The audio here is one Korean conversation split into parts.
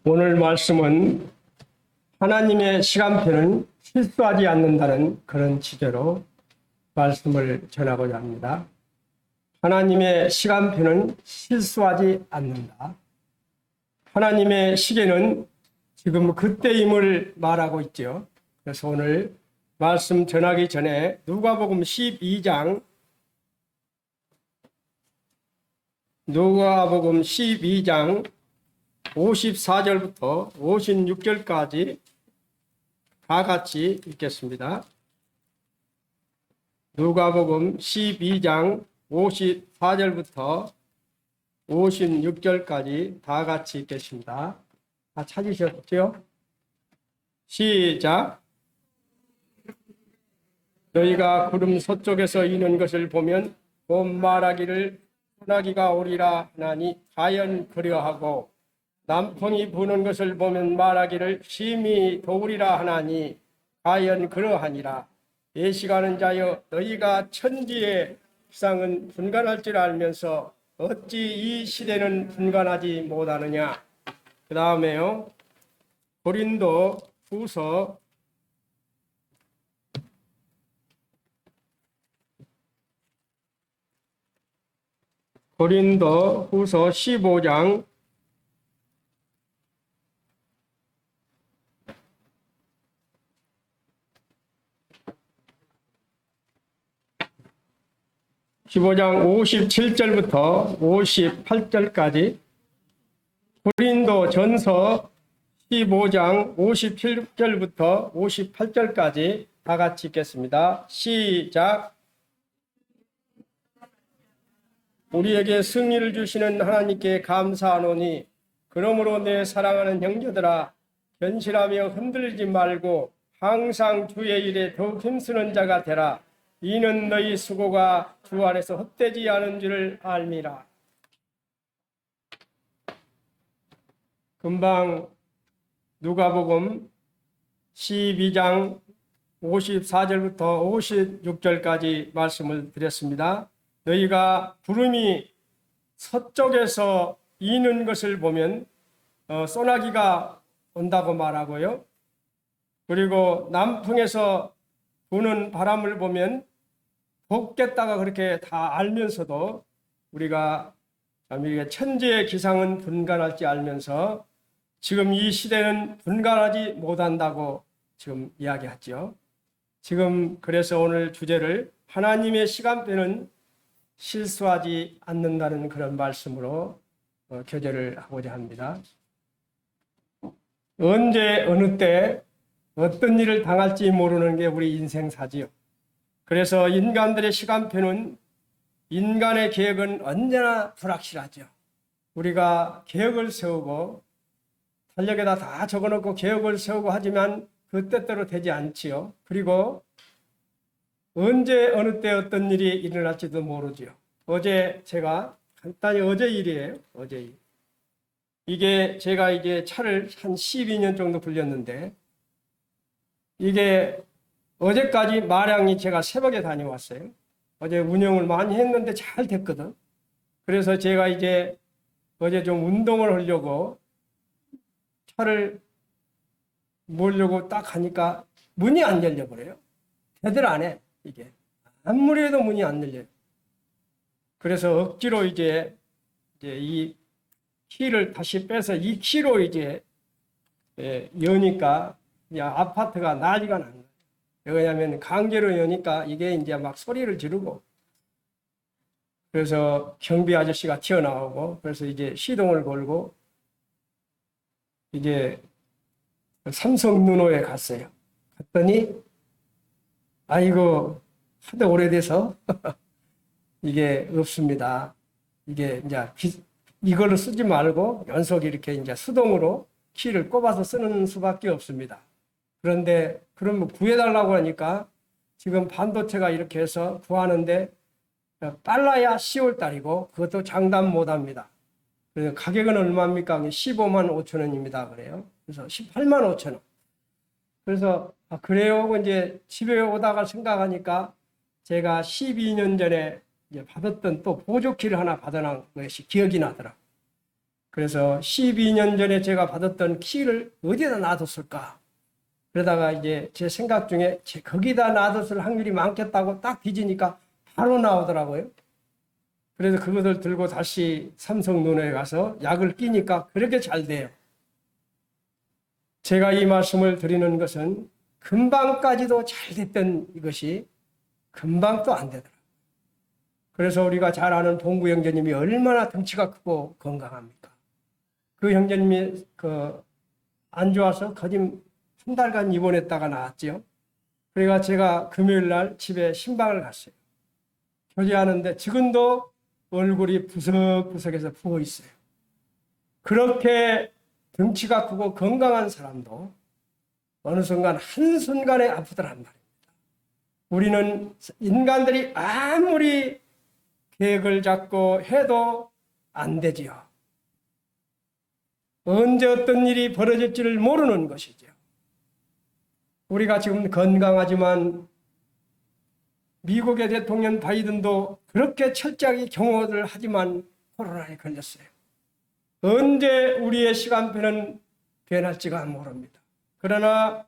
오늘 말씀은 하나님의 시간표는 실수하지 않는다는 그런 취지로 말씀을 전하고자 합니다. 하나님의 시간표는 실수하지 않는다. 하나님의 시계는 지금 그때임을 말하고 있죠. 그래서 오늘 말씀 전하기 전에 누가복음 12장 54절부터 56절까지 다 같이 읽겠습니다. 누가복음 12장 54절부터 56절까지 다 같이 읽겠습니다. 다 찾으셨죠? 시작. 너희가 구름 서쪽에서 이는 것을 보면 곧 말하기를 소나기가 오리라 하나니 과연 그려하고 남풍이 부는 것을 보면 말하기를 심히 더우리라 하나니 과연 그러하니라. 예식하는 자여 너희가 천지의 기상은 분간할 줄 알면서 어찌 이 시대는 분간하지 못하느냐. 그 다음에요. 고린도 후서 15장 57절부터 58절까지 고린도 전서 15장 57절부터 58절까지 다 같이 읽겠습니다. 시작. 우리에게 승리를 주시는 하나님께 감사하노니 그러므로 내 사랑하는 형제들아 견실하며 흔들리지 말고 항상 주의 일에 더욱 힘쓰는 자가 되라. 이는 너희 수고가 주 안에서 헛되지 않은 줄을 알미라. 금방 누가복음 12장 54절부터 56절까지 말씀을 드렸습니다. 너희가 구름이 서쪽에서 이는 것을 보면 소나기가 온다고 말하고요. 그리고 남풍에서 부는 바람을 보면 덥겠다가 그렇게 다 알면서도 우리가 천지의 기상은 분간할지 알면서 지금 이 시대는 분간하지 못한다고 지금 이야기하죠. 지금 그래서 오늘 주제를 하나님의 시간표는 실수하지 않는다는 그런 말씀으로 교제를 하고자 합니다. 언제 어느 때 어떤 일을 당할지 모르는 게 우리 인생사지요. 그래서 인간들의 시간표는 인간의 계획은 언제나 불확실하죠. 우리가 계획을 세우고 달력에다 다 적어놓고 계획을 세우고 하지만 그 때대로 되지 않지요. 그리고 언제 어느 때 어떤 일이 일어날지도 모르죠. 어제 제가 간단히 어제 일이에요. 어제 일. 이게 제가 이게 차를 한 12년 정도 불렸는데 이게 어제까지 마량이 제가 새벽에 다녀왔어요. 어제 운영을 많이 했는데 잘 됐거든. 그래서 제가 이제 어제 좀 운동을 하려고 차를 몰려고 딱 하니까 문이 안 열려버려요. 제대로 안 해. 이게 아무리 해도 문이 안 열려요. 그래서 억지로 이제 이 키를 다시 빼서 이 키로 이제 여니까 아파트가 난리가 난 거예요. 왜냐하면 강제로 여니까 이게 이제 막 소리를 지르고 그래서 경비 아저씨가 튀어나오고 그래서 이제 시동을 걸고 이제 삼성누노에 갔어요. 갔더니 아이고 하도 오래돼서 이게 없습니다. 이게 이제 이걸로 쓰지 말고 연속 이렇게 이제 수동으로 키를 꼽아서 쓰는 수밖에 없습니다. 그런데 그러면 구해달라고 하니까 지금 반도체가 이렇게 해서 구하는데 빨라야 10월 달이고 그것도 장담 못합니다. 그래서 가격은 얼마입니까? 15만 5천 원입니다. 그래요. 그래서 18만 5천 원. 그래서 그래요. 이제 집에 오다가 생각하니까 제가 12년 전에 이제 받았던 또 보조키를 하나 받아난 것이 기억이 나더라. 그래서 12년 전에 제가 받았던 키를 어디다 놔뒀을까? 그러다가 이제 제 생각 중에 거기다 놔뒀을 확률이 많겠다고 딱 뒤지니까 바로 나오더라고요. 그래서 그것을 들고 다시 삼성눈에 가서 약을 끼니까 그렇게 잘 돼요. 제가 이 말씀을 드리는 것은 금방까지도 잘 됐던 이것이 금방 또 안 되더라고요. 그래서 우리가 잘 아는 봉구 형제님이 얼마나 덩치가 크고 건강합니까? 그 형제님이 안 좋아서 거진 한 달간 입원했다가 나왔죠. 그래가 제가 금요일 날 집에 신방을 갔어요. 교제하는데 지금도 얼굴이 부석부석해서 부어 있어요. 그렇게 덩치가 크고 건강한 사람도 어느 순간 한순간에 아프더란 말입니다. 우리는 인간들이 아무리 계획을 잡고 해도 안 되지요. 언제 어떤 일이 벌어질지를 모르는 것이죠. 우리가 지금 건강하지만 미국의 대통령 바이든도 그렇게 철저하게 경호를 하지만 코로나에 걸렸어요. 언제 우리의 시간표는 변할지가 모릅니다. 그러나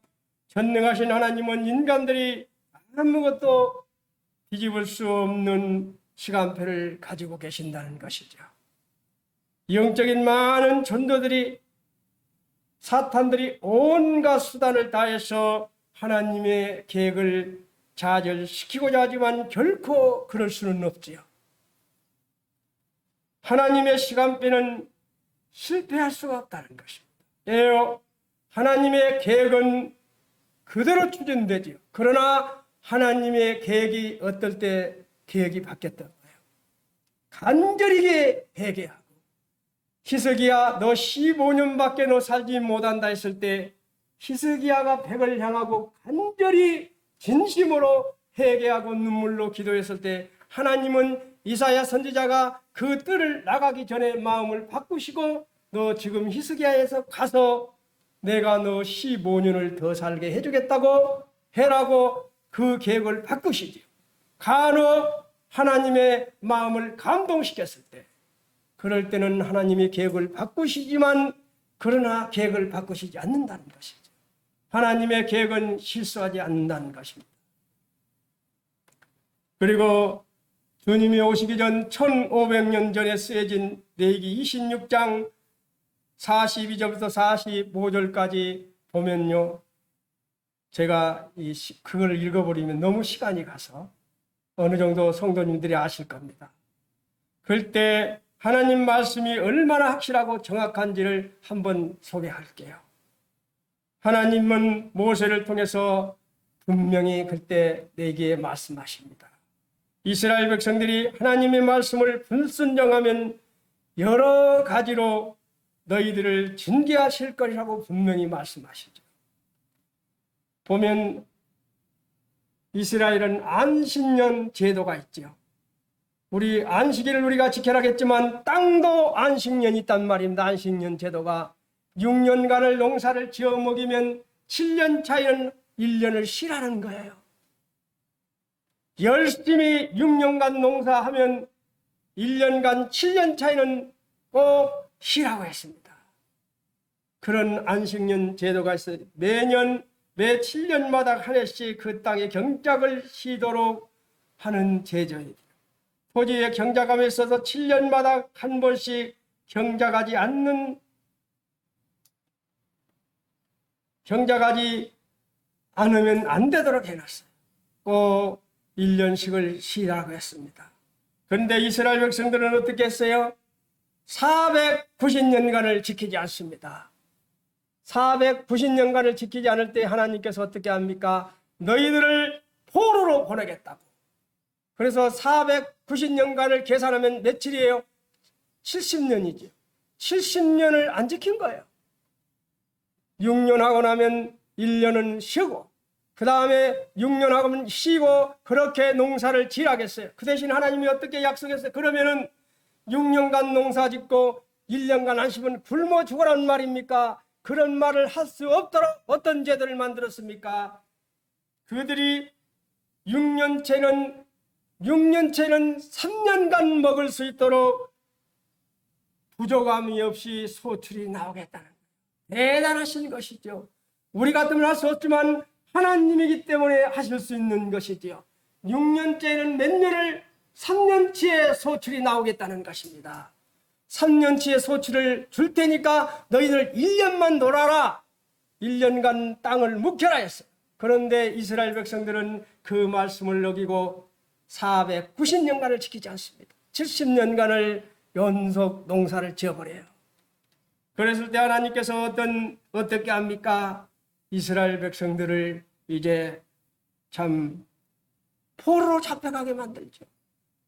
전능하신 하나님은 인간들이 아무것도 뒤집을 수 없는 시간표를 가지고 계신다는 것이죠. 영적인 많은 전도들이 사탄들이 온갖 수단을 다해서 하나님의 계획을 좌절시키고자 하지만 결코 그럴 수는 없지요. 하나님의 시간표는 실패할 수가 없다는 것입니다. 예요. 하나님의 계획은 그대로 추진되지요. 그러나 하나님의 계획이 어떨 때 계획이 바뀌었던 거예요. 간절히 회개하고 히스기야 너 15년밖에 너 살지 못한다 했을 때 히스기야가 백을 향하고 간절히 진심으로 회개하고 눈물로 기도했을 때 하나님은 이사야 선지자가 그 뜰을 나가기 전에 마음을 바꾸시고 너 지금 히스기야에서 가서 내가 너 15년을 더 살게 해주겠다고 해라고 그 계획을 바꾸시지요. 간혹 하나님의 마음을 감동시켰을 때 그럴 때는 하나님이 계획을 바꾸시지만 그러나 계획을 바꾸시지 않는다는 것이죠. 하나님의 계획은 실수하지 않는다는 것입니다. 그리고 주님이 오시기 전 1500년 전에 쓰여진 레위기 26장 42절부터 45절까지 보면요. 제가 그걸 읽어버리면 너무 시간이 가서 어느 정도 성도님들이 아실 겁니다. 그때 하나님 말씀이 얼마나 확실하고 정확한지를 한번 소개할게요. 하나님은 모세를 통해서 분명히 그때 내게 말씀하십니다. 이스라엘 백성들이 하나님의 말씀을 불순종하면 여러 가지로 너희들을 징계하실 것이라고 분명히 말씀하시죠. 보면 이스라엘은 안식년 제도가 있죠. 우리 안식일을 우리가 지켜라겠지만 땅도 안식년이 있단 말입니다. 안식년 제도가 6년간을 농사를 지어 먹이면 7년 차에는 1년을 쉬라는 거예요. 열심히 6년간 농사하면 1년간 7년 차에는 꼭 쉬라고 했습니다. 그런 안식년 제도가 있어요. 매년 매 7년마다 한 해씩 그 땅에 경작을 쉬도록 하는 제도예요. 토지에 경작함에 있어서 7년마다 한 번씩 경작하지 않으면 안 되도록 해놨어요. 꼭 1년씩을 쉬라고 했습니다. 그런데 이스라엘 백성들은 어떻게 했어요? 490년간을 지키지 않습니다. 490년간을 지키지 않을 때 하나님께서 어떻게 합니까? 너희들을 포로로 보내겠다고. 그래서 490년간을 계산하면 며칠이에요? 70년이죠. 70년을 안 지킨 거예요. 6년 하고 나면 1년은 쉬고 그 다음에 6년 하고 쉬고 그렇게 농사를 지라겠어요. 그 대신 하나님이 어떻게 약속했어요? 그러면은 6년간 농사 짓고 1년간 안 쉬면 굶어 죽으라는 말입니까? 그런 말을 할 수 없도록 어떤 제도를 만들었습니까? 그들이 6년째는 3년간 먹을 수 있도록 부족함이 없이 소출이 나오겠다는 대단하신 것이죠. 우리 같으면 할 수 없지만 하나님이기 때문에 하실 수 있는 것이지요. 6년째는 몇 년을 3년치의 소출이 나오겠다는 것입니다. 3년치의 소출을 줄 테니까 너희들 1년만 놀아라. 1년간 땅을 묵혀라 했어요. 그런데 이스라엘 백성들은 그 말씀을 어기고 490년간을 지키지 않습니다. 70년간을 연속 농사를 지어버려요. 그랬을 때 하나님께서 어떻게 합니까? 이스라엘 백성들을 이제 참 포로로 잡혀가게 만들죠.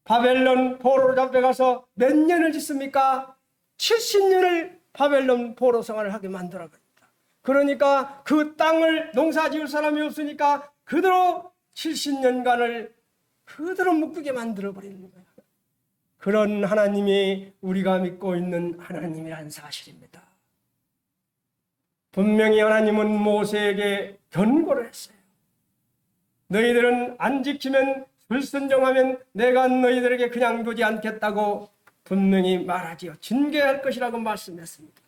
바벨론 포로로 잡혀가서 몇 년을 짓습니까? 70년을 바벨론 포로 생활을 하게 만들어버립니다. 그러니까 그 땅을 농사 지을 사람이 없으니까 그대로 70년간을 그대로 묶게 만들어버리는 거예요. 그런 하나님이 우리가 믿고 있는 하나님이라는 사실입니다. 분명히 하나님은 모세에게 경고를 했어요. 너희들은 안 지키면 불순종하면 내가 너희들에게 그냥 두지 않겠다고 분명히 말하지요. 징계할 것이라고 말씀했습니다.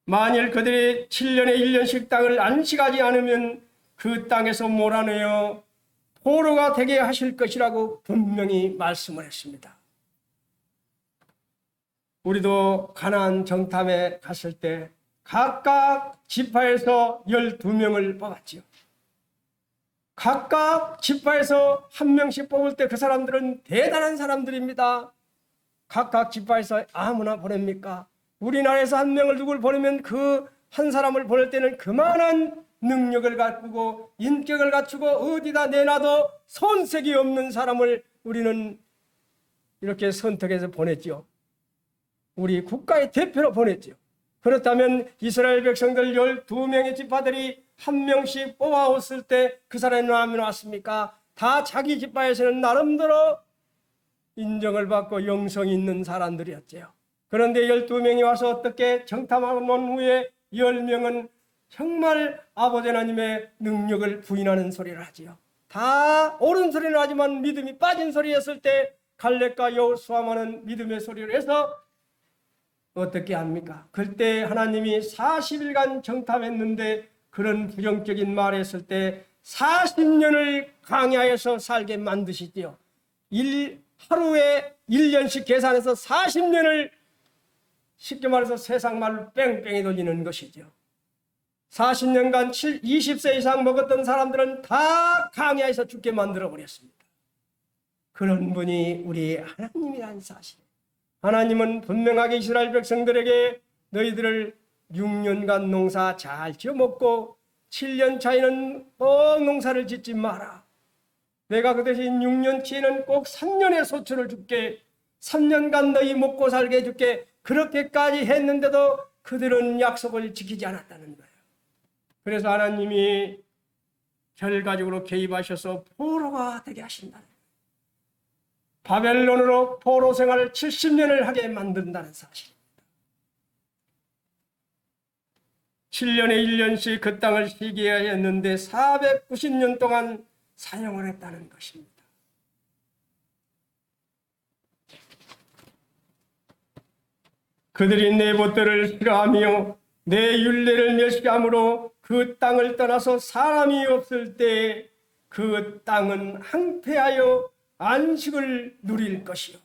만일 그들이 7년에 1년씩 땅을 안식하지 않으면 그 땅에서 몰아내어 포로가 되게 하실 것이라고 분명히 말씀을 했습니다. 우리도 가나안 정탐에 갔을 때 각각 지파에서 12명을 뽑았지요. 각각 지파에서 한 명씩 뽑을 때 그 사람들은 대단한 사람들입니다. 각각 지파에서 아무나 보냅니까? 우리나라에서 한 명을 누굴 보내면 그 한 사람을 보낼 때는 그만한 능력을 갖추고 인격을 갖추고 어디다 내놔도 손색이 없는 사람을 우리는 이렇게 선택해서 보냈죠. 우리 국가의 대표로 보냈죠. 그렇다면 이스라엘 백성들 12명의 지파들이 한 명씩 뽑아왔을 때 그 사람이 남이 왔습니까? 다 자기 지파에서는 나름대로 인정을 받고 영성이 있는 사람들이었죠. 그런데 12명이 와서 어떻게 정탐하고 논 후에 10명은 정말 아버지 하나님의 능력을 부인하는 소리를 하지요. 다 옳은 소리를 하지만 믿음이 빠진 소리였을 때 갈렙과 여호수아만은 믿음의 소리를 해서 어떻게 합니까? 그때 하나님이 40일간 정탐했는데 그런 부정적인 말을 했을 때 40년을 광야에서 살게 만드시지요. 하루에 1년씩 계산해서 40년을 쉽게 말해서 세상 말로 뺑뺑이 돌리는 것이죠. 40년간 20세 이상 먹었던 사람들은 다 광야에서 죽게 만들어 버렸습니다. 그런 분이 우리 하나님이라는 사실. 하나님은 분명하게 이스라엘 백성들에게 너희들을 6년간 농사 잘 지어먹고 7년 차에는 꼭 농사를 짓지 마라. 내가 그 대신 6년치에는 꼭 3년의 소출을 줄게. 3년간 너희 먹고 살게 해줄게. 그렇게까지 했는데도 그들은 약속을 지키지 않았다는 거예요. 그래서 하나님이 결과적으로 개입하셔서 포로가 되게 하신다는 거예요. 바벨론으로 포로 생활을 70년을 하게 만든다는 사실입니다. 7년에 1년씩 그 땅을 쉬게 했는데 490년 동안 사용을 했다는 것입니다. 그들이 내 법도를 싫어하며 내 율례를 멸시함으로 그 땅을 떠나서 사람이 없을 때 그 땅은 황폐하여 안식을 누릴 것이요.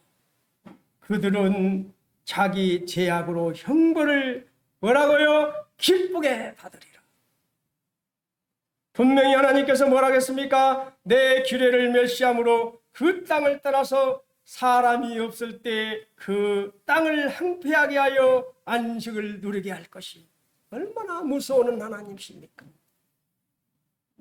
그들은 자기 죄악으로 형벌을 뭐라고요? 기쁘게 받으리라. 분명히 하나님께서 뭐라 하겠습니까? 내 규례를 멸시함으로 그 땅을 떠나서 사람이 없을 때 그 땅을 황폐하게 하여 안식을 누리게 할 것이 얼마나 무서운 하나님이십니까?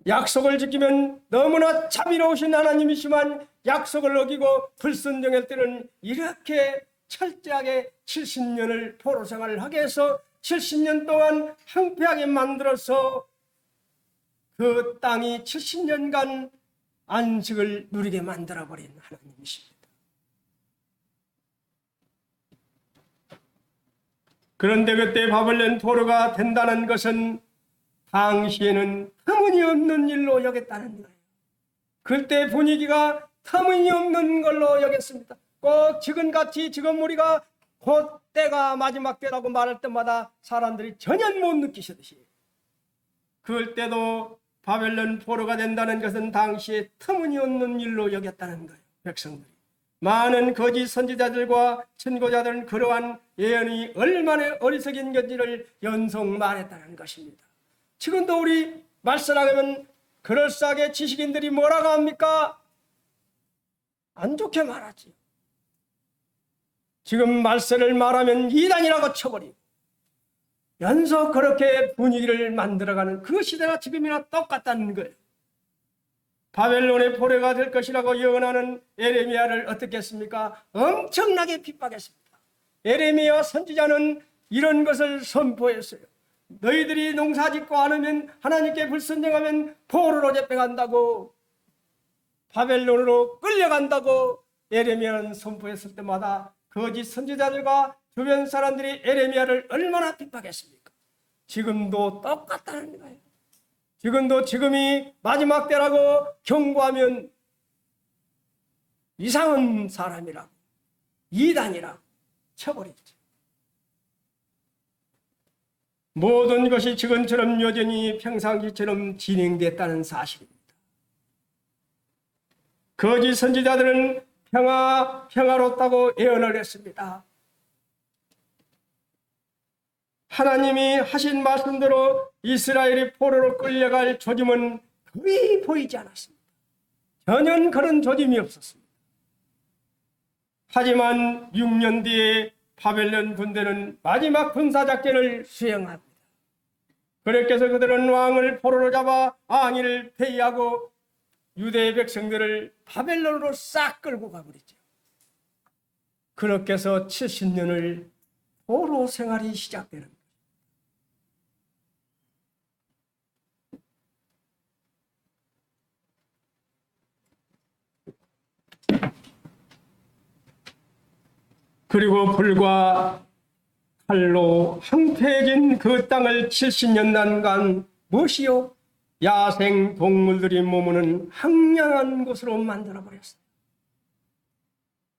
약속을 지키면 너무나 자비로우신 하나님이시지만 약속을 어기고 불순종할 때는 이렇게 철저하게 70년을 포로 생활을 하게 해서 70년 동안 황폐하게 만들어서 그 땅이 70년간 안식을 누리게 만들어버린 하나님이십니다. 그런데 그때 바벨론 포로가 된다는 것은 당시에는 터무니없는 일로 여겼다는 거예요. 그때 분위기가 터무니없는 걸로 여겼습니다. 꼭 지금같이 지금 우리가 곧 때가 마지막 때라고 말할 때마다 사람들이 전혀 못 느끼시듯이, 그럴 때도 바벨론 포로가 된다는 것은 당시에 터무니없는 일로 여겼다는 거예요. 백성들이. 많은 거짓 선지자들과 선고자들은 그러한 예언이 얼마나 어리석인 건지를 연속 말했다는 것입니다. 지금도 우리 말씀하면 그럴싸하게 지식인들이 뭐라고 합니까? 안 좋게 말하지. 지금 말세를 말하면 이단이라고 쳐버리고 연속 그렇게 분위기를 만들어가는 그 시대가 지금이나 똑같다는 거예요. 바벨론의 포로가 될 것이라고 예언하는 에레미야를 어떻게 했습니까? 엄청나게 핍박했습니다. 에레미야 선지자는 이런 것을 선포했어요. 너희들이 농사짓고 않으면, 하나님께 불순종하면 포로로 잡혀간다고, 바벨론으로 끌려간다고 에레미야는 선포했을 때마다 거짓 선지자들과 주변 사람들이 에레미야를 얼마나 핍박했습니까? 지금도 똑같다는 거예요. 지금도 지금이 마지막 때라고 경고하면 이상한 사람이라고, 이단이라고 쳐버리죠. 모든 것이 지금처럼 여전히 평상시처럼 진행됐다는 사실입니다. 거짓 선지자들은 평화롭다고 예언을 했습니다. 하나님이 하신 말씀대로 이스라엘이 포로로 끌려갈 조짐은 거의 보이지 않았습니다. 전혀 그런 조짐이 없었습니다. 하지만 6년 뒤에 바벨론 군대는 마지막 군사작전을 수행합니다. 그렇게 해서 그들은 왕을 포로로 잡아 앙일을 폐위하고 유대 백성들을 바벨론으로 싹 끌고 가버리죠. 그렇게 해서 70년을 포로 생활이 시작되는 거예요. 그리고 불과 칼로 황폐해진 그 땅을 70년 난간 무엇이요? 야생 동물들이 머무는 황량한 곳으로 만들어버렸어요.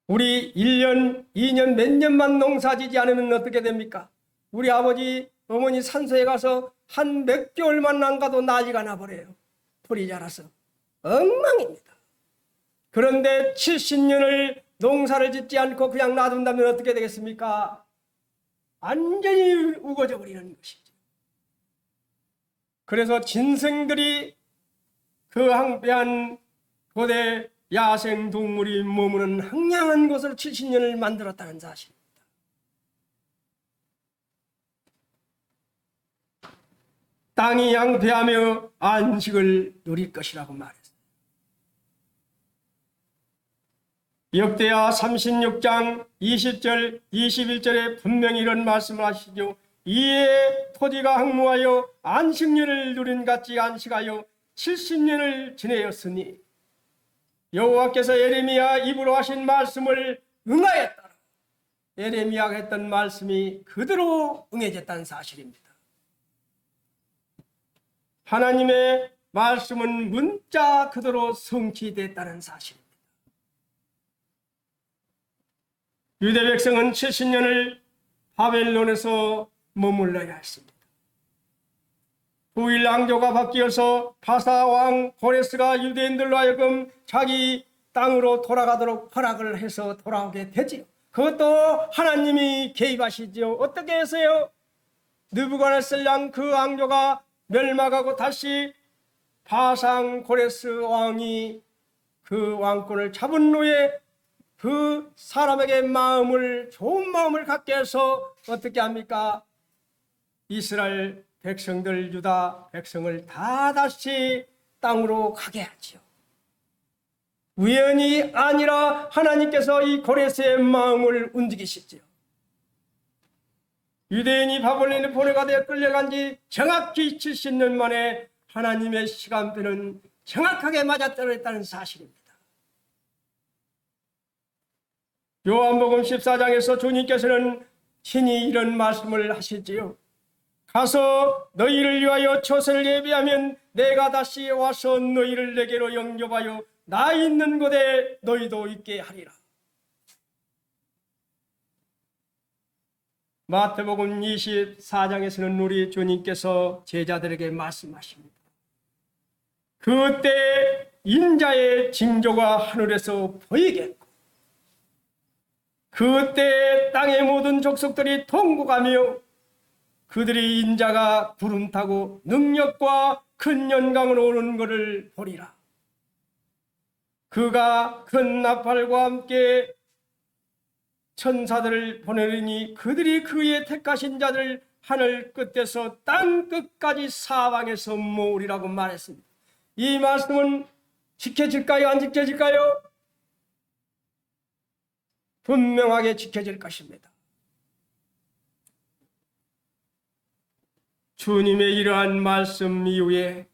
우리 1년, 2년, 몇 년만 농사지지 않으면 어떻게 됩니까? 우리 아버지, 어머니 산소에 가서 한 몇 개월만 안 가도 난리가 나버려요. 풀이 자라서. 엉망입니다. 그런데 70년을 농사를 짓지 않고 그냥 놔둔다면 어떻게 되겠습니까? 완전히 우거져 버리는 것이죠. 그래서 진생들이 그 황폐한 고대 야생 동물이 머무는 황량한 곳으로 70년을 만들었다는 사실입니다. 땅이 양폐하며 안식을 누릴 것이라고 말했어요. 역대하 36장 20절 21절에 분명히 이런 말씀을 하시죠. 이에 토지가 항무하여 안식년을 누린 같이 안식하여 70년을 지내었으니 여호와께서 예레미야 입으로 하신 말씀을 응하였다. 예레미야가 했던 말씀이 그대로 응해졌다는 사실입니다. 하나님의 말씀은 문자 그대로 성취됐다는 사실입니다. 유대 백성은 70년을 바벨론에서 머물러야 했습니다. 후일 왕조가 바뀌어서 바사 왕 고레스가 유대인들로 하여금 자기 땅으로 돌아가도록 허락을 해서 돌아오게 되지요. 그것도 하나님이 개입하시지요. 어떻게 해서요? 느부갓네살 그 왕조가 멸망하고 다시 바상 고레스 왕이 그 왕권을 잡은 후에 그 사람에게 좋은 마음을 갖게 해서 어떻게 합니까? 이스라엘 백성들, 유다 백성을 다 다시 땅으로 가게 하지요. 우연이 아니라 하나님께서 이 고레스의 마음을 움직이시지요. 유대인이 바벨론의 포로가 되어 끌려간 지 정확히 70년 만에 하나님의 시간표는 정확하게 맞아떨어졌다는 사실입니다. 요한복음 14장에서 주님께서는 친히 이런 말씀을 하시지요. 가서 너희를 위하여 처소를 예비하면 내가 다시 와서 너희를 내게로 영접하여 나 있는 곳에 너희도 있게 하리라. 마태복음 24장에서는 우리 주님께서 제자들에게 말씀하십니다. 그때 인자의 징조가 하늘에서 보이겠고 그때 땅의 모든 족속들이 통곡하며 그들이 인자가 구름 타고 능력과 큰 영광으로 오는 것을 보리라. 그가 큰 나팔과 함께 천사들을 보내리니 그들이 그의 택하신 자들 하늘 끝에서 땅 끝까지 사방에서 모으리라고 말했습니다. 이 말씀은 지켜질까요? 안 지켜질까요? 분명하게 지켜질 것입니다. 주님의 이러한 말씀 이후에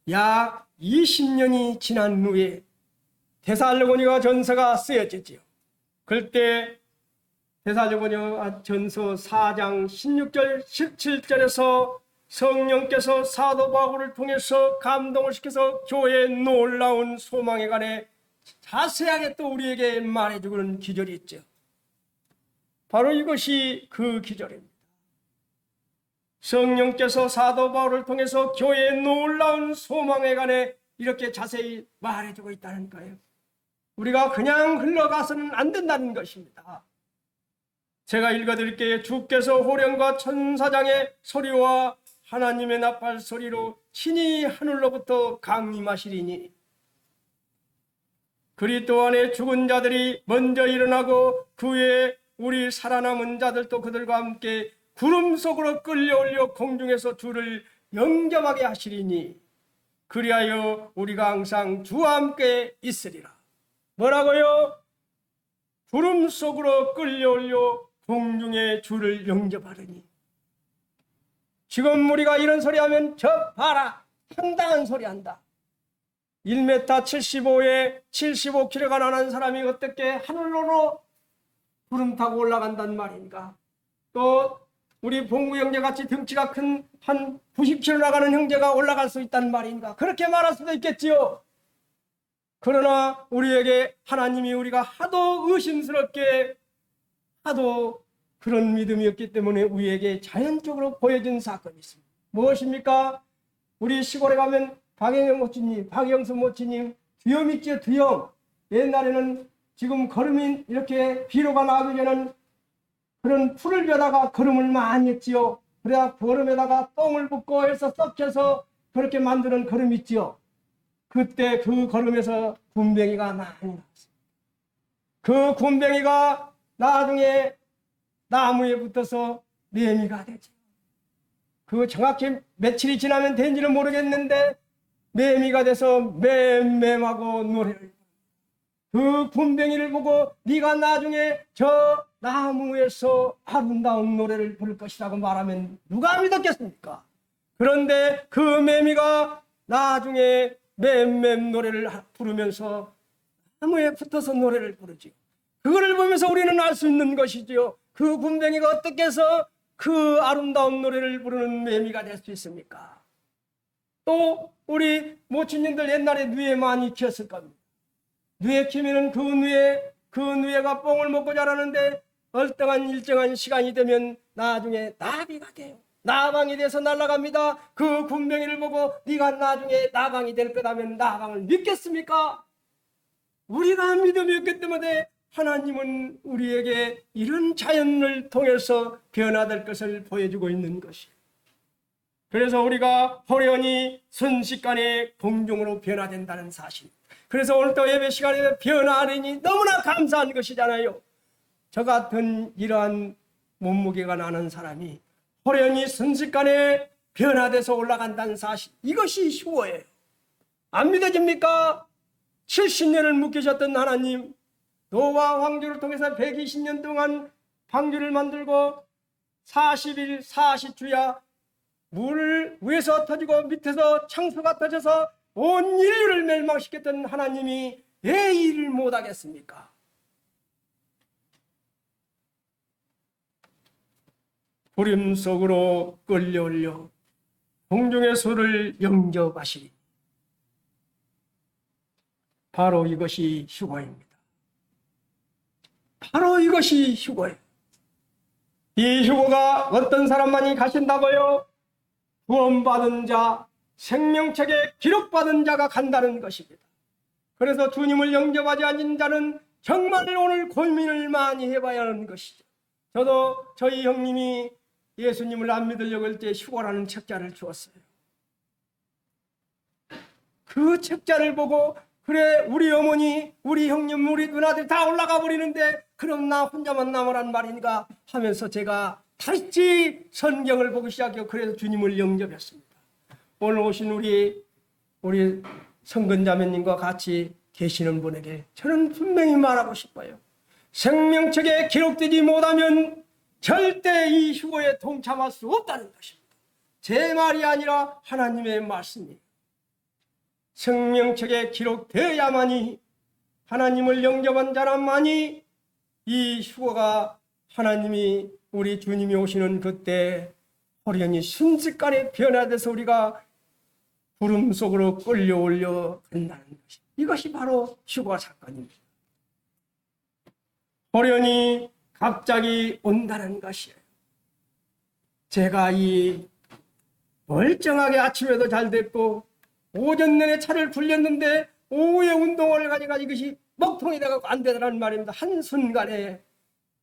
약 20년이 지난 후에 데살로니가 전서가 쓰여지지요. 그때 데살로니가 전서 4장 16절 17절에서 성령께서 사도 바울을 통해서 감동을 시켜서 교회의 놀라운 소망에 관해 자세하게 또 우리에게 말해주는 기절이 있죠. 바로 이것이 그 기절입니다. 성령께서 사도 바울을 통해서 교회의 놀라운 소망에 관해 이렇게 자세히 말해주고 있다는 거예요. 우리가 그냥 흘러가서는 안 된다는 것입니다. 제가 읽어드릴게요. 주께서 호령과 천사장의 소리와 하나님의 나팔 소리로 친히 하늘로부터 강림하시리니 그리스도 안에 죽은 자들이 먼저 일어나고 그 후에 우리 살아남은 자들도 그들과 함께 구름 속으로 끌려올려 공중에서 주를 영접하게 하시리니 그리하여 우리가 항상 주와 함께 있으리라. 뭐라고요? 구름 속으로 끌려올려 공중에 주를 영접하리니. 지금 우리가 이런 소리 하면 저 봐라 황당한 소리 한다. 1m 75에 75kg가 나는 사람이 어떻게 하늘로 구름 타고 올라간단 말인가. 또 우리 봉구 형제 같이 덩치가 큰 한 90kg 나가는 형제가 올라갈 수 있단 말인가. 그렇게 말할 수도 있겠지요. 그러나 우리에게 하나님이 우리가 하도 의심스럽게 하도 그런 믿음이 없기 때문에 우리에게 자연적으로 보여준 사건이 있습니다. 무엇입니까? 우리 시골에 가면 박영영 모치님, 박영수 모치님 두염 있죠, 두염. 옛날에는 지금 걸음이 이렇게 비료가 나기 전에는 그런 풀을 베다가 걸음을 많이 했지요. 그래야 걸음에다가 똥을 붓고 해서 썩혀서 그렇게 만드는 걸음 있지요. 그때 그 걸음에서 군뱅이가 많이 나왔습니다. 그 군뱅이가 나중에 나무에 붙어서 매미가 되죠. 그 정확히 며칠이 지나면 된지는 모르겠는데 매미가 돼서 맴맴하고 노래를. 그 군뱅이를 보고 네가 나중에 저 나무에서 아름다운 노래를 부를 것이라고 말하면 누가 믿었겠습니까? 그런데 그 매미가 나중에 맴맴 노래를 부르면서 나무에 붙어서 노래를 부르지요. 그거를 보면서 우리는 알 수 있는 것이지요. 그 군뱅이가 어떻게 해서 그 아름다운 노래를 부르는 매미가 될 수 있습니까? 또 우리 모친님들 옛날에 누에 많이 키웠을 겁니다. 누에 키우면 그 누에가 뽕을 먹고 자라는데 얼등한 일정한 시간이 되면 나중에 나비가 돼요. 나방이 돼서 날아갑니다. 그 군뱅이를 보고 네가 나중에 나방이 될 거라면 나방을 믿겠습니까? 우리가 믿음이 없기 때문에 하나님은 우리에게 이런 자연을 통해서 변화될 것을 보여주고 있는 것이에요. 그래서 우리가 호련히 순식간에 공중으로 변화된다는 사실. 그래서 오늘 또 예배 시간에 변화하니 너무나 감사한 것이잖아요. 저 같은 이러한 몸무게가 나는 사람이 호련히 순식간에 변화돼서 올라간다는 사실. 이것이 쉬워요. 안 믿어집니까? 70년을 묶이셨던 하나님, 노아 황제를 통해서 120년 동안 방주를 만들고 40일 40주야 물 위에서 터지고 밑에서 창수가 터져서 온 인류를 멸망시켰던 하나님이 왜 이 일을 못하겠습니까? 구름 속으로 끌려올려 공중의 수를 영접하시리. 바로 이것이 휴거입니다. 바로 이것이 휴거예요. 이 휴거가 어떤 사람만이 가신다고요? 구원받은 자, 생명책에 기록받은 자가 간다는 것입니다. 그래서 주님을 영접하지 않은 자는 정말 오늘 고민을 많이 해봐야 하는 것이죠. 저도 저희 형님이 예수님을 안 믿으려고 할 때 휴거라는 책자를 주었어요. 그 책자를 보고 그래 우리 어머니, 우리 형님, 우리 누나들 다 올라가 버리는데 그럼 나 혼자만 남으란 말인가 하면서 제가 다시 성경을 보기 시작했고 그래서 주님을 영접했습니다. 오늘 오신 우리 성근자매님과 같이 계시는 분에게 저는 분명히 말하고 싶어요. 생명책에 기록되지 못하면 절대 이 휴거에 동참할 수 없다는 것입니다. 제 말이 아니라 하나님의 말씀이에요. 생명책에 기록되어야만이 하나님을 영접한 자라만이 이 휴거가 하나님이 우리 주님이 오시는 그때 호련히 순식간에 변화돼서 우리가 구름 속으로 끌려올려 간다는 것이 이것이 바로 휴거 사건입니다. 호련히 갑자기 온다는 것이에요. 제가 이 멀쩡하게 아침에도 잘 됐고 오전 내내 차를 굴렸는데 오후에 운동을 가니까 이것이 먹통이 돼가지고 안 되더라는 말입니다. 한순간에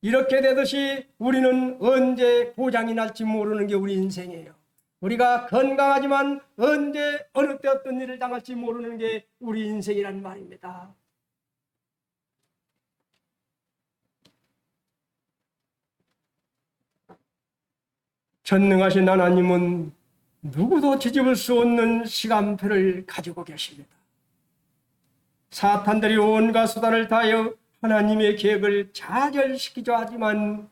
이렇게 되듯이 우리는 언제 고장이 날지 모르는 게 우리 인생이에요. 우리가 건강하지만 언제 어느 때 어떤 일을 당할지 모르는 게 우리 인생이란 말입니다. 전능하신 하나님은 누구도 뒤집을 수 없는 시간표를 가지고 계십니다. 사탄들이 온갖 수단을 다하여 하나님의 계획을 좌절시키려 하지만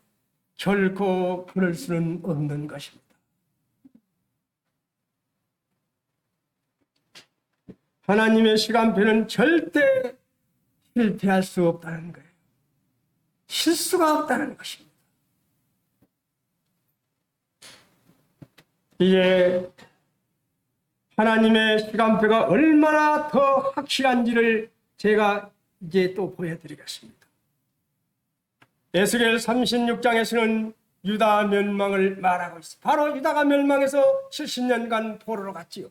결코 그럴 수는 없는 것입니다. 하나님의 시간표는 절대 실패할 수 없다는 거예요. 실수가 없다는 것입니다. 이제 하나님의 시간표가 얼마나 더 확실한지를 제가 이제 또 보여드리겠습니다. 에스겔 36장에서는 유다 멸망을 말하고 있습니다. 바로 유다가 멸망해서 70년간 포로로 갔지요.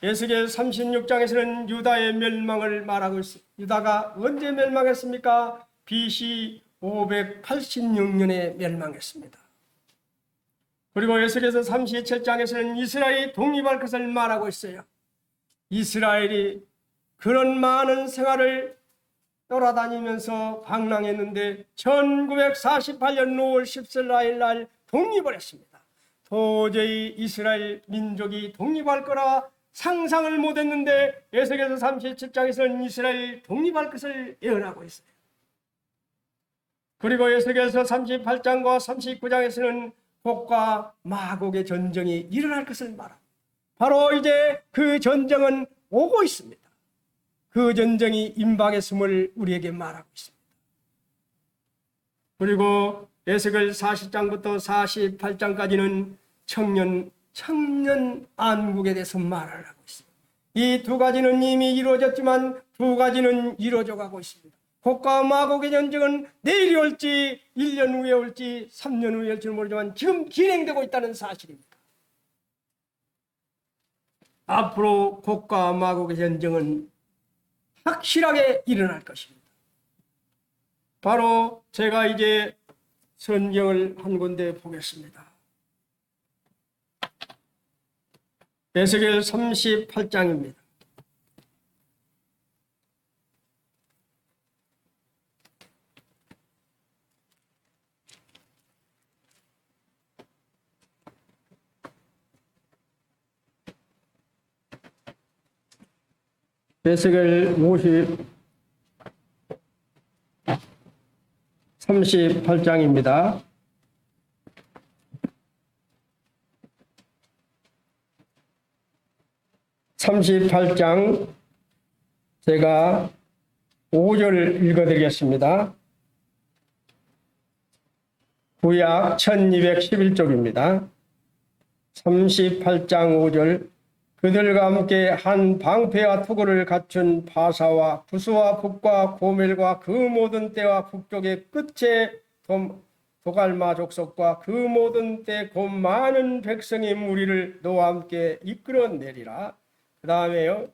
에스겔 36장에서는 유다의 멸망을 말하고 있습니다. 유다가 언제 멸망했습니까? BC 586년에 멸망했습니다. 그리고 에스겔서 37장에서는 이스라엘이 독립할 것을 말하고 있어요. 이스라엘이 그런 많은 생활을 돌아다니면서 방랑했는데 1948년 5월 14일 날 독립을 했습니다. 도저히 이스라엘 민족이 독립할 거라 상상을 못했는데 에스겔서 37장에서는 이스라엘 독립할 것을 예언하고 있어요. 그리고 에스겔서 38장과 39장에서는 곡과 마곡의 전쟁이 일어날 것을 말합니다. 바로 이제 그 전쟁은 오고 있습니다. 그 전쟁이 임박했음을 우리에게 말하고 있습니다. 그리고 에스겔 40장부터 48장까지는 청년 안국에 대해서 말을 하고 있습니다. 이 두 가지는 이미 이루어졌지만 두 가지는 이루어져 가고 있습니다. 곡과 마곡의 전쟁은 내일이 올지 1년 후에 올지 3년 후에 올지는 모르지만 지금 진행되고 있다는 사실입니다. 앞으로 곡과 마곡의 전쟁은 확실하게 일어날 것입니다. 바로 제가 이제 성경을 한 군데 보겠습니다. 에스겔 38장입니다. 에스겔 38장입니다. 제가 5절 읽어드리겠습니다. 구약 1211쪽입니다. 38장 5절 그들과 함께 한 방패와 투구를 갖춘 바사와 부수와 북과 고멜과 그 모든 때와 북쪽의 끝에 도갈마 족속과 그 모든 때 곧 많은 백성의 무리를 너와 함께 이끌어내리라. 그 다음에요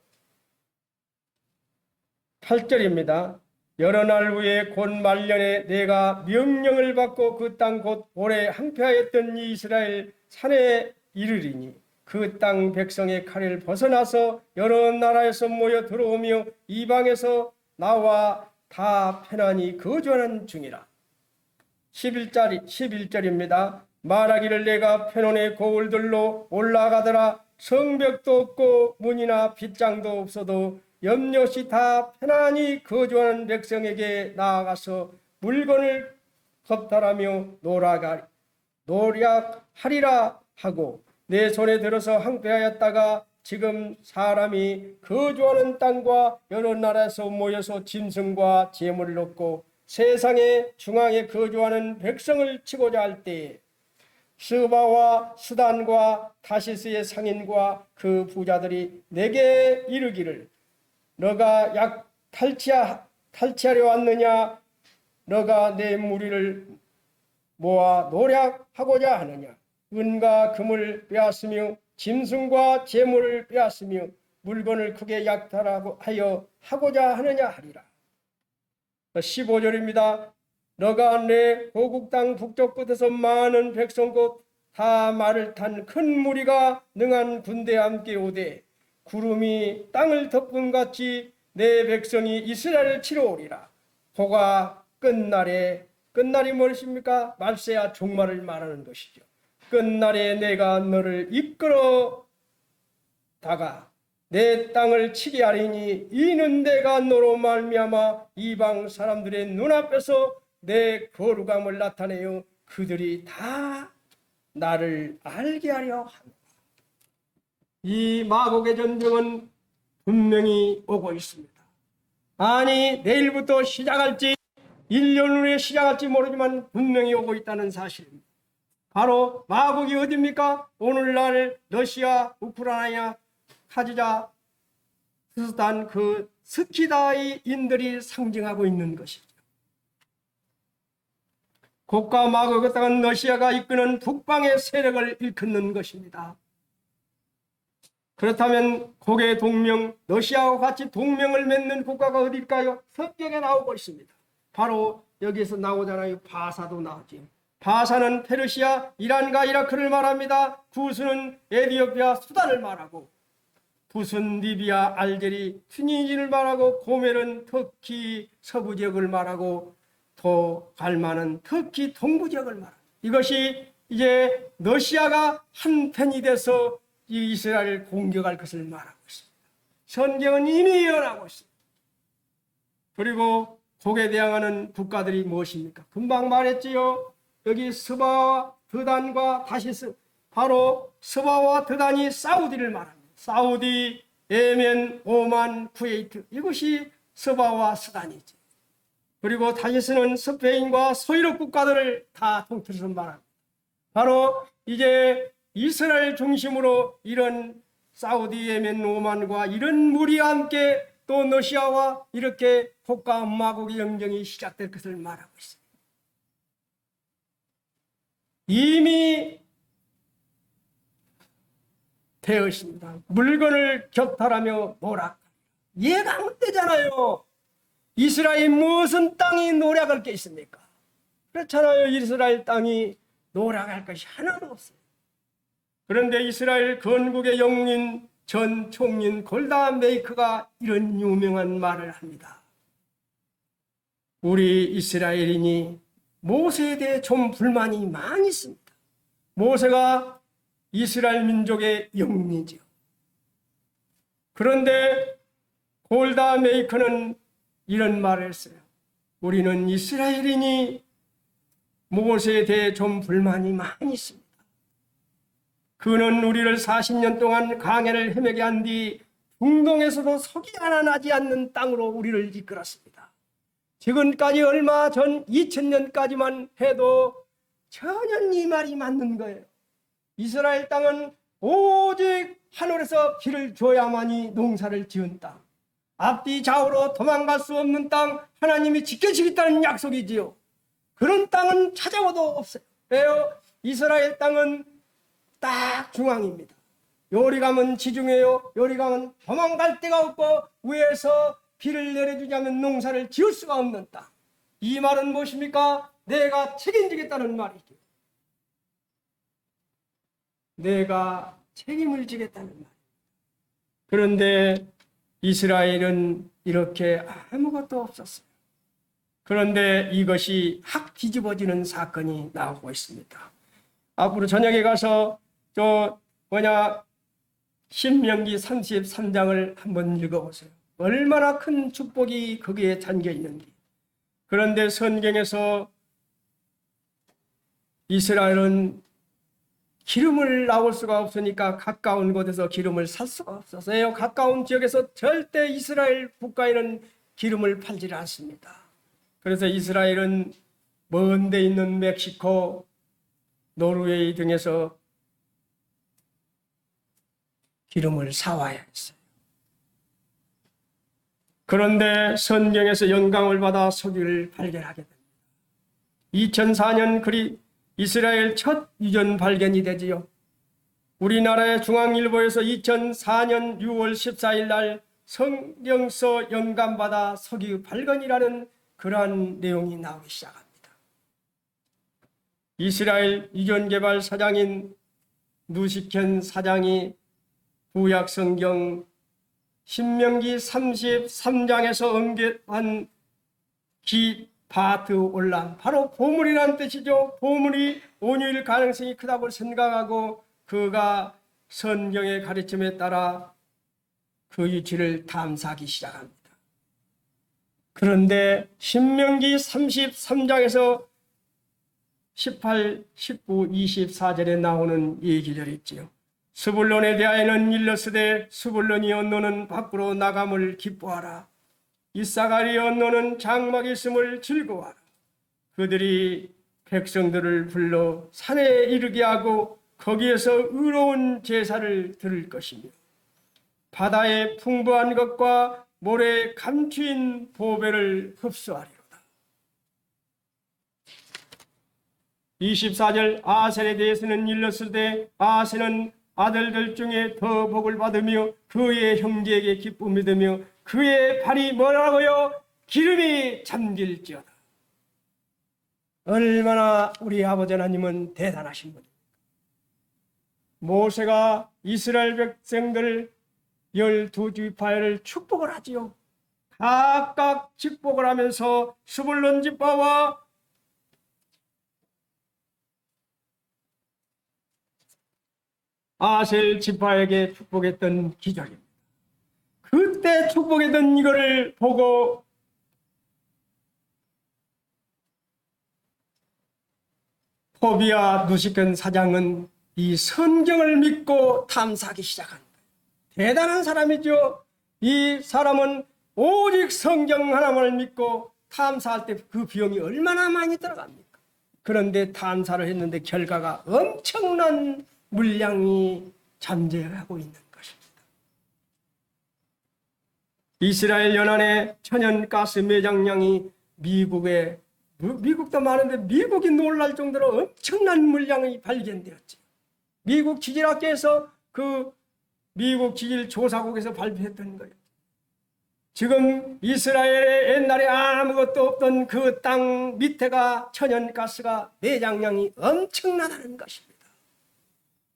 8절입니다. 여러 날 후에 곧 말년에 내가 명령을 받고 그 땅 곧 오래 항폐하였던 이 이스라엘 산에 이르리니 그 땅 백성의 칼을 벗어나서 여러 나라에서 모여 들어오며 이방에서 나와 다 편안히 거주하는 중이라. 11절입니다. 말하기를 내가 편원의 고을들로 올라가더라. 성벽도 없고 문이나 빗장도 없어도 염려시 다 편안히 거주하는 백성에게 나아가서 물건을 겁탈하며 노략하리라 하고 내 손에 들어서 항폐하였다가 지금 사람이 거주하는 땅과 여러 나라에서 모여서 짐승과 재물을 얻고 세상의 중앙에 거주하는 백성을 치고자 할 때에 스바와 스단과 타시스의 상인과 그 부자들이 내게 이르기를 너가 약 탈취하려 왔느냐? 너가 내 무리를 모아 노략하고자 하느냐? 은과 금을 빼앗으며 짐승과 재물을 빼앗으며 물건을 크게 약탈하고 하고자 하느냐 하리라. 15절입니다. 너가 내 고국 땅 북쪽 끝에서 많은 백성 곧 다 말을 탄 큰 무리가 능한 군대와 함께 오되 구름이 땅을 덮은 같이 내 백성이 이스라엘을 치러 오리라. 보가 끝날이 무엇입니까? 말세야 종말을 말하는 것이죠. 끝날에 내가 너를 이끌어 다가 내 땅을 치게 하리니 이는 내가 너로 말미암아 이방 사람들의 눈앞에서 내 거룩함을 나타내어 그들이 다 나를 알게 하려 한다. 이 마곡의 전쟁은 분명히 오고 있습니다. 아니 내일부터 시작할지 1년 후에 시작할지 모르지만 분명히 오고 있다는 사실입니다. 바로 마곡이 어디입니까? 오늘날 러시아, 우크라이나, 카자흐스탄 그 스키다이인들이 상징하고 있는 것이죠. 곡과 마곡의 땅은 러시아가 이끄는 북방의 세력을 일컫는 것입니다. 그렇다면 곡의 동명, 러시아와 같이 동명을 맺는 국가가 어딜까요? 성경에 나오고 있습니다. 바로 여기서 나오잖아요. 바사도 나오지. 바사는 페르시아, 이란과 이라크를 말합니다. 구스는 에티오피아, 수단을 말하고 붓은 리비아, 알제리, 튀니지를 말하고 고멜은 터키 서부 지역을 말하고 도갈마는 터키 동부 지역을 말합니다. 이것이 이제 러시아가 한편이 돼서 이 이스라엘을 공격할 것을 말하고 있습니다. 성경은 이미 예언하고 있습니다. 그리고 곡에 대항하는 국가들이 무엇입니까? 금방 말했지요. 여기 스바와 드단과 다시스, 바로 스바와 드단이 사우디를 말합니다. 사우디, 예멘, 오만, 쿠웨이트, 이것이 스바와 스단이지. 그리고 다시스는 스페인과 소유럽 국가들을 다 통틀어서 말합니다. 바로 이제 이스라엘 중심으로 이런 사우디, 예멘, 오만과 이런 무리와 함께 또 러시아와 이렇게 곡과 마곡의 영정이 시작될 것을 말하고 있습니다. 이미 되었습니다. 물건을 격탈하며 노략. 예강 때잖아요. 이스라엘 무슨 땅이 노략할 게 있습니까? 그렇잖아요. 이스라엘 땅이 노략할 것이 하나도 없어요. 그런데 이스라엘 건국의 영웅인 전 총린 골다 메이커가 이런 유명한 말을 합니다. 우리 이스라엘인이 모세에 대해 좀 불만이 많이 있습니다. 모세가 이스라엘 민족의 영웅이지요. 그런데 골다 메이커는 이런 말을 했어요. 우리는 이스라엘인이 모세에 대해 좀 불만이 많이 있습니다. 그는 우리를 40년 동안 광야를 헤매게 한 뒤 중동에서도 석이 하나 나지 않는 땅으로 우리를 이끌었습니다. 지금까지 얼마 전 2000년까지만 해도 전혀 이 말이 맞는 거예요. 이스라엘 땅은 오직 하늘에서 비를 줘야만이 농사를 지은 땅, 앞뒤 좌우로 도망갈 수 없는 땅, 하나님이 지켜주겠다는 약속이지요. 그런 땅은 찾아봐도 없어요. 왜요? 이스라엘 땅은 딱 중앙입니다. 요리 가면 지중해요. 요리 가면 도망갈 데가 없고 위에서 비를 내려주자면 농사를 지을 수가 없는 땅. 이 말은 무엇입니까? 내가 책임지겠다는 말이죠. 내가 책임을 지겠다는 말. 그런데 이스라엘은 이렇게 아무것도 없었어요. 그런데 이것이 확 뒤집어지는 사건이 나오고 있습니다. 앞으로 저녁에 가서 신명기 33장을 한번 읽어보세요. 얼마나 큰 축복이 거기에 담겨 있는지. 그런데 성경에서 이스라엘은 기름을 나올 수가 없으니까 가까운 곳에서 기름을 살 수가 없었어요. 가까운 지역에서 절대 이스라엘 국가에는 기름을 팔지 않습니다. 그래서 이스라엘은 먼 데 있는 멕시코, 노르웨이 등에서 기름을 사와야 했어요. 그런데 성경에서 영감을 받아 석유를 발견하게 됩니다. 2004년 이스라엘 첫 유전 발견이 되지요. 우리나라의 중앙일보에서 2004년 6월 14일 날 성경서 영감받아 석유 발견이라는 그러한 내용이 나오기 시작합니다. 이스라엘 유전개발 사장인 누시켄 사장이 구약성경 신명기 33장에서 언급한 기바트 올람, 바로 보물이라는 뜻이죠. 보물이 온유일 가능성이 크다고 생각하고 그가 성경의 가르침에 따라 그 위치를 탐사하기 시작합니다. 그런데 신명기 33장에서 18, 19, 24절에 나오는 이 기절이 있지요. 스불론에 대하여는 일러스되 스불론이여 너는 밖으로 나감을 기뻐하라. 이사가리여 너는 장막이 있음을 즐거워하라. 그들이 백성들을 불러 산에 이르게 하고 거기에서 의로운 제사를 드릴 것이며 바다의 풍부한 것과 모래에 감추인 보배를 흡수하리로다. 24절 아셀에 대해서는 일렀을 아셀은 아들들 중에 더 복을 받으며 그의 형제에게 기쁨이 되며 그의 발이 뭐라고요? 기름이 잠길지어다. 얼마나 우리 아버지 하나님은 대단하신 분입니까? 모세가 이스라엘 백성들 12지파를 축복을 하지요. 각각 축복을 하면서 스불론 지파와 아셀 지파에게 축복했던 기적입니다. 그때 축복했던 이거를 보고 포비아 누시켄 사장은 이 성경을 믿고 탐사하기 시작합니다. 대단한 사람이죠. 이 사람은 오직 성경 하나만을 믿고 탐사할 때 그 비용이 얼마나 많이 들어갑니까? 그런데 탐사를 했는데 결과가 엄청난 물량이 잠재하고 있는 것입니다. 이스라엘 연안의 천연가스 매장량이 미국도 많은데 미국이 놀랄 정도로 엄청난 물량이 발견되었죠. 미국 지질학계에서 그 미국 지질조사국에서 발표했던 거예요. 지금 이스라엘의 옛날에 아무것도 없던 그 땅 밑에가 천연가스가 매장량이 엄청나다는 것입니다.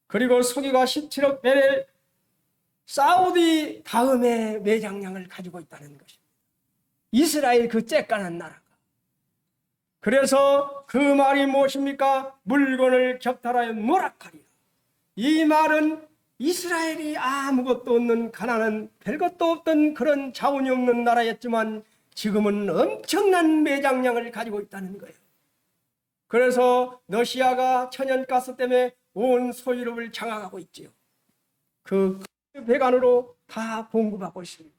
그리고 석유가 17억 배럴, 사우디 다음에 매장량을 가지고 있다는 것입니다. 이스라엘 그 쬐깐한 나라가. 그래서 그 말이 무엇입니까? 물건을 격탈하여 노락하리라. 이 말은 이스라엘이 아무것도 없는 가난한 별것도 없던 그런 자원이 없는 나라였지만 지금은 엄청난 매장량을 가지고 있다는 거예요. 그래서 러시아가 천연가스 때문에 온 소유럽을 장악하고 있지요. 그 배관으로 다 공급하고 있습니다.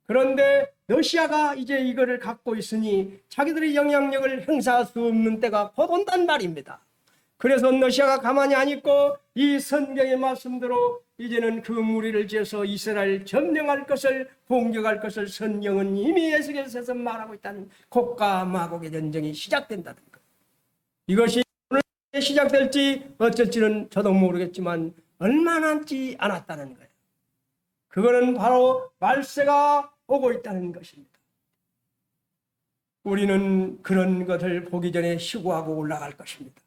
그런데 러시아가 이제 이거를 갖고 있으니 자기들의 영향력을 행사할 수 없는 때가 곧 온단 말입니다. 그래서 러시아가 가만히 안 있고 이 성경의 말씀대로 이제는 그 무리를 지어서 이스라엘 점령할 것을 공격할 것을 성경은 이미 에스겔서에서 말하고 있다는 곡과 마곡의 전쟁이 시작된다는 것. 이것이 오늘 시작될지 어쩔지는 저도 모르겠지만 얼마 남지 않았다는 거예요. 그거는 바로 말세가 오고 있다는 것입니다. 우리는 그런 것을 보기 전에 희구하고 올라갈 것입니다.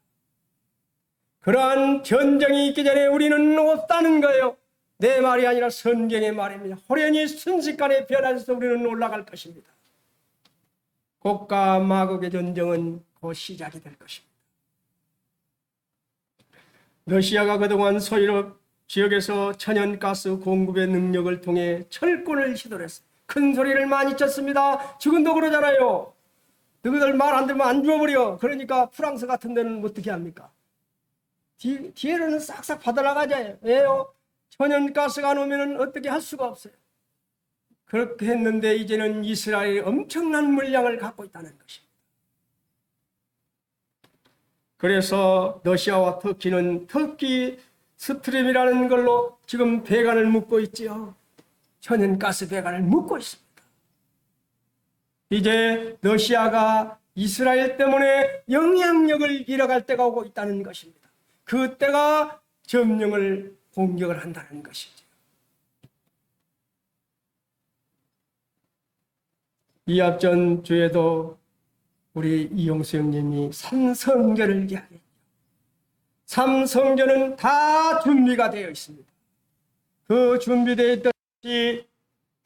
그러한 전쟁이 있기 전에 우리는 없다는 거예요. 내 말이 아니라 성경의 말입니다. 호련히 순식간에 변화해서 우리는 올라갈 것입니다. 곡과 마곡의 전쟁은 곧 시작이 될 것입니다. 러시아가 그동안 소유럽 지역에서 천연가스 공급의 능력을 통해 철권을 시도했어요. 큰 소리를 많이 쳤습니다. 지금도 그러잖아요. 너희들 말 안 들으면 안 죽어버려. 그러니까 프랑스 같은 데는 어떻게 합니까? 뒤에는 싹싹 받아나가잖아요. 왜요? 천연가스가 안 오면 어떻게 할 수가 없어요. 그렇게 했는데 이제는 이스라엘이 엄청난 물량을 갖고 있다는 것입니다. 그래서 러시아와 터키는 터키 스트림이라는 걸로 지금 배관을 묶고 있지요. 천연가스 배관을 묶고 있습니다. 이제 러시아가 이스라엘 때문에 영향력을 잃어갈 때가 오고 있다는 것입니다. 그때가 점령을 공격을 한다는 것이죠. 이 앞전 주에도 우리 이용수 형님이 삼성전을 이야기했죠. 삼성전은 다 준비가 되어 있습니다. 그 준비되어 있듯이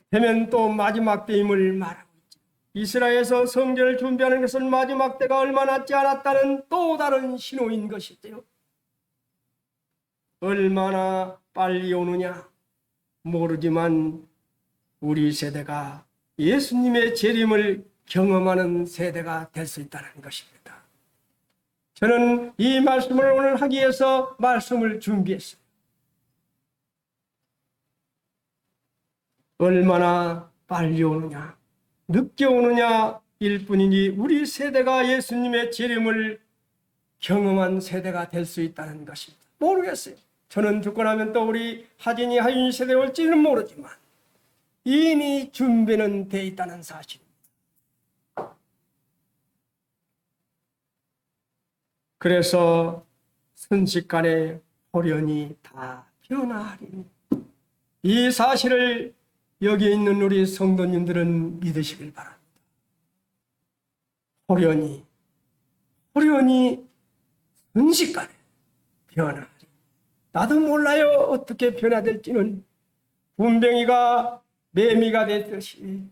되면 또 마지막 때임을 말하고 있죠. 이스라엘에서 성전을 준비하는 것은 마지막 때가 얼마 남지 않았다는 또 다른 신호인 것이죠. 얼마나 빨리 오느냐 모르지만 우리 세대가 예수님의 재림을 경험하는 세대가 될 수 있다는 것입니다. 저는 이 말씀을 오늘 하기 위해서 말씀을 준비했어요. 얼마나 빨리 오느냐 늦게 오느냐 일 뿐이니 우리 세대가 예수님의 재림을 경험한 세대가 될 수 있다는 것입니다. 모르겠어요. 저는 죽고 나면 또 우리 하진이 하윤이 세대 올지는 모르지만 이미 준비는 돼 있다는 사실입니다. 그래서 순식간에 호련히 다 변화하리니 이 사실을 여기 있는 우리 성도님들은 믿으시길 바랍니다. 호련히 순식간에 변화하리. 나도 몰라요 어떻게 변화될지는. 분뱅이가 매미가 됐듯이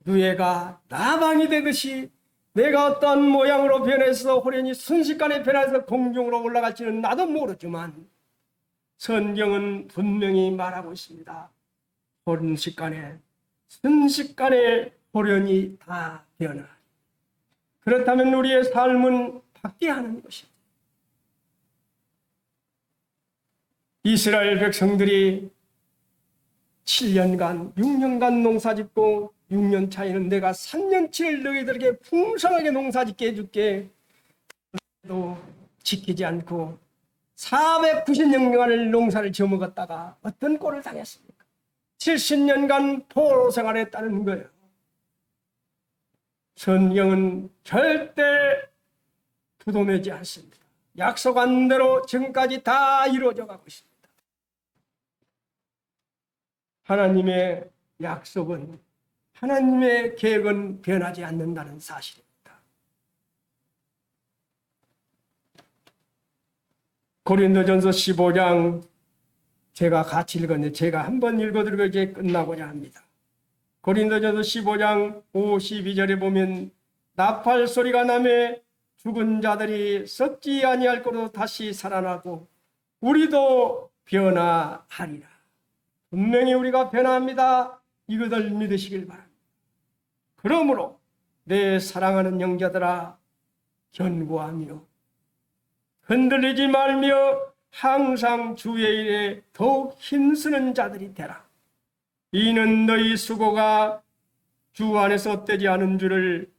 누에가 나방이 되듯이 내가 어떤 모양으로 변해서 호련히 순식간에 변해서 공중으로 올라갈지는 나도 모르지만 성경은 분명히 말하고 있습니다. 순식간에 호련히 다 변화. 그렇다면 우리의 삶은 바뀌어야 하는 것입니다. 이스라엘 백성들이 7년간, 6년간 농사짓고 6년 차에는 내가 3년치를 너희들에게 풍성하게 농사짓게 해줄게. 또 지키지 않고 490년간을 농사를 지어먹었다가 어떤 꼴을 당했습니까? 70년간 포로 생활했다는 거예요. 성경은 절대 두도매지 않습니다. 약속한 대로 지금까지 다 이루어져 가고 있습니다. 하나님의 약속은, 하나님의 계획은 변하지 않는다는 사실입니다. 고린도전서 15장 제가 같이 읽었는데 제가 한번 읽어드리고 이제 끝나고자 합니다. 고린도전서 15장 52절에 보면 나팔 소리가 나매 죽은 자들이 썩지 아니할 거로 다시 살아나고 우리도 변화하리라. 분명히 우리가 변화합니다. 이것을 믿으시길 바랍니다. 그러므로 내 사랑하는 형제들아 견고하며 흔들리지 말며 항상 주의 일에 더욱 힘쓰는 자들이 되라. 이는 너희 수고가 주 안에서 헛되지 않은 줄을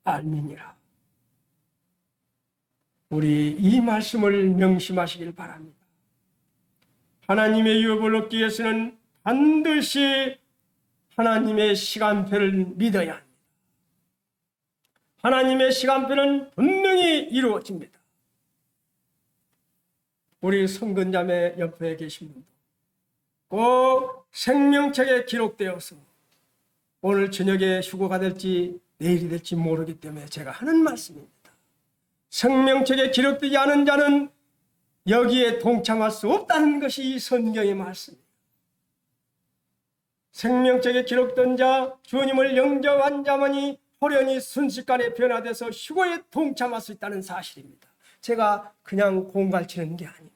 알미니라. 우리 이 말씀을 명심하시길 바랍니다. 하나님의 유업을 얻기 위해서는 반드시 하나님의 시간표를 믿어야 합니다. 하나님의 시간표는 분명히 이루어집니다. 우리 성근자매 옆에 계신 분도 꼭 생명책에 기록되어서 오늘 저녁에 휴거가 될지 내일이 될지 모르기 때문에 제가 하는 말씀입니다. 생명책에 기록되지 않은 자는 여기에 동참할 수 없다는 것이 이 성경의 말씀입니다. 생명책에 기록된 자, 주님을 영접한 자만이 호련히 순식간에 변화돼서 휴거에 동참할 수 있다는 사실입니다. 제가 그냥 공갈치는 게 아닙니다.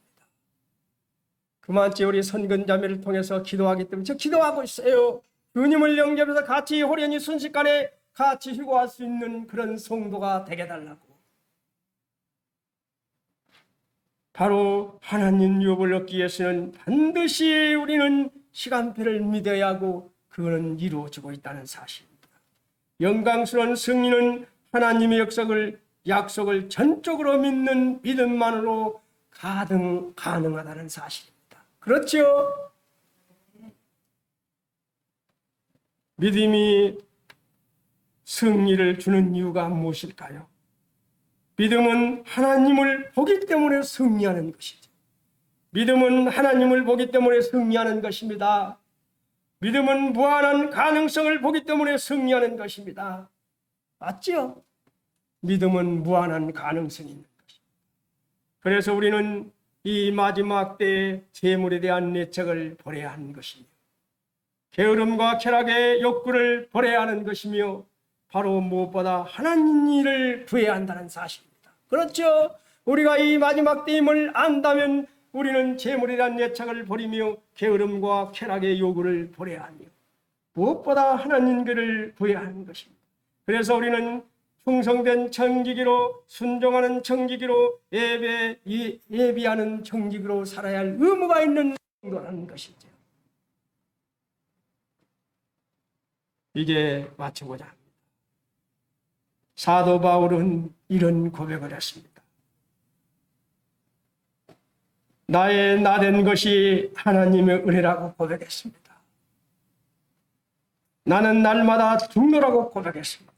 그만치 우리 선근자매를 통해서 기도하기 때문에 저 기도하고 있어요. 주님을 영접해서 같이 호련히 순식간에 같이 휴거할 수 있는 그런 성도가 되게 달라고. 바로 하나님 유업을 얻기 위해서는 반드시 우리는 시간표를 믿어야 하고 그거는 이루어지고 있다는 사실입니다. 영광스러운 승리는 하나님의 약속을 전적으로 믿는 믿음만으로 가능하다는 사실입니다. 그렇죠? 믿음이 승리를 주는 이유가 무엇일까요? 믿음은 하나님을 보기 때문에 승리하는 것이죠. 믿음은 하나님을 보기 때문에 승리하는 것입니다. 믿음은 무한한 가능성을 보기 때문에 승리하는 것입니다. 맞죠? 믿음은 무한한 가능성이 있는 것입니다. 그래서 우리는 이 마지막 때의 재물에 대한 애착을 버려야 하는 것이며 게으름과 쾌락의 욕구를 버려야 하는 것이며 바로 무엇보다 하나님 일을 구해야 한다는 사실입니다. 그렇죠? 우리가 이 마지막 때임을 안다면 우리는 재물에 대한 애착을 버리며 게으름과 쾌락의 요구를 버려야 하며 무엇보다 하나님 길을 구해야 하는 것입니다. 그래서 우리는 충성된 청지기로 순종하는 청지기로 예비하는 청지기로 살아야 할 의무가 있는 성도라는 것이죠. 이제 마치고자 합니다. 사도 바울은 이런 고백을 했습니다. 나의 나된 것이 하나님의 은혜라고 고백했습니다. 나는 날마다 죽노라고 고백했습니다.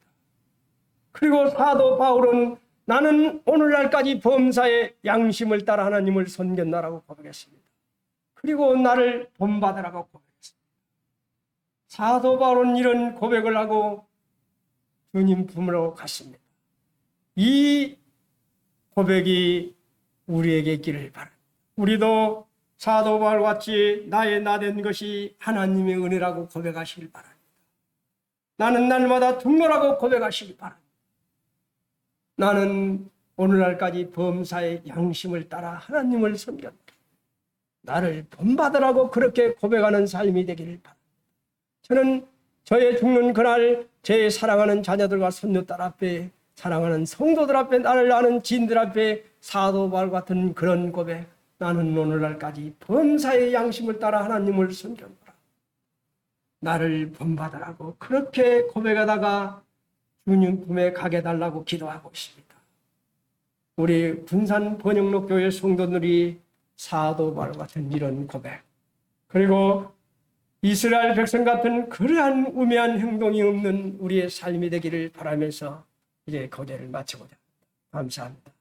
그리고 사도 바울은 나는 오늘날까지 범사의 양심을 따라 하나님을 섬겼나라고 고백했습니다. 그리고 나를 본받으라고 고백했습니다. 사도 바울은 이런 고백을 하고 주님 품으로 갔습니다. 이 고백이 우리에게 있기를 바랍니다. 우리도 사도 바울과 같이 나의 나된 것이 하나님의 은혜라고 고백하시길 바랍니다. 나는 날마다 죽노라고 고백하시기 바랍니다. 나는 오늘날까지 범사의 양심을 따라 하나님을 섬겼다. 나를 본받으라고 그렇게 고백하는 삶이 되기를 바랍니다. 저는 저의 죽는 그날 제 사랑하는 자녀들과 손녀딸 앞에 사랑하는 성도들 앞에 나를 아는 지인들 앞에 사도 바울 같은 그런 고백 나는 오늘날까지 범사의 양심을 따라 하나님을 섬겼노라. 나를 본받으라고 그렇게 고백하다가 주님 품에 가게 달라고 기도하고 있습니다. 우리 군산 번영록 교회 성도들이 사도 바울 같은 이런 고백 그리고 이스라엘 백성 같은 그러한 우매한 행동이 없는 우리의 삶이 되기를 바라면서 이제 거제를 마치고자 합니다. 감사합니다.